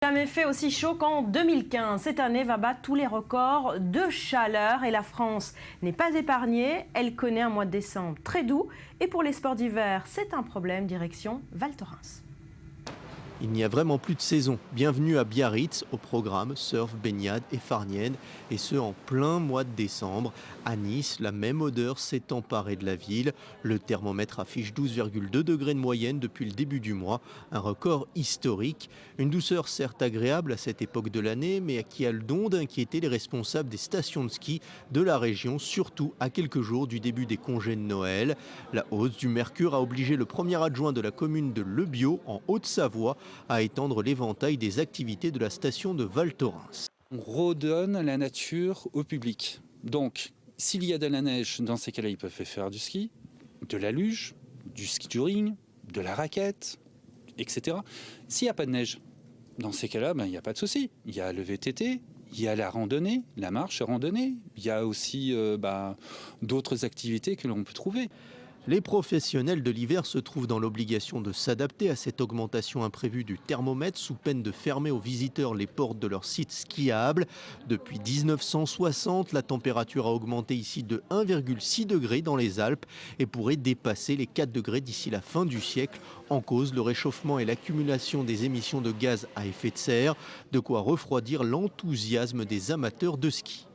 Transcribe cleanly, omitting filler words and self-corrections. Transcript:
Jamais fait aussi chaud qu'en 2015. Cette année va battre tous les records de chaleur et la France n'est pas épargnée. Elle connaît un mois de décembre très doux et pour les sports d'hiver, c'est un problème. Direction Val Thorens. Il n'y a vraiment plus de saison. Bienvenue à Biarritz, au programme surf, baignade et farnienne, et ce en plein mois de décembre. À Nice, la même odeur s'est emparée de la ville. Le thermomètre affiche 12,2 degrés de moyenne depuis le début du mois, un record historique. Une douceur certes agréable à cette époque de l'année, mais qui a le don d'inquiéter les responsables des stations de ski de la région, surtout à quelques jours du début des congés de Noël. La hausse du mercure a obligé le premier adjoint de la commune de Le Biot, en Haute-Savoie, à étendre l'éventail des activités de la station de Val Thorens. On redonne la nature au public. Donc, s'il y a de la neige, dans ces cas-là, ils peuvent faire du ski, de la luge, du ski touring, de la raquette, etc. S'il n'y a pas de neige, dans ces cas-là, il n'y a pas de souci. Il y a le VTT, il y a la randonnée, la marche randonnée. Il y a aussi d'autres activités que l'on peut trouver. Les professionnels de l'hiver se trouvent dans l'obligation de s'adapter à cette augmentation imprévue du thermomètre sous peine de fermer aux visiteurs les portes de leur site skiable. Depuis 1960, la température a augmenté ici de 1,6 degré dans les Alpes et pourrait dépasser les 4 degrés d'ici la fin du siècle. En cause, le réchauffement et l'accumulation des émissions de gaz à effet de serre, de quoi refroidir l'enthousiasme des amateurs de ski.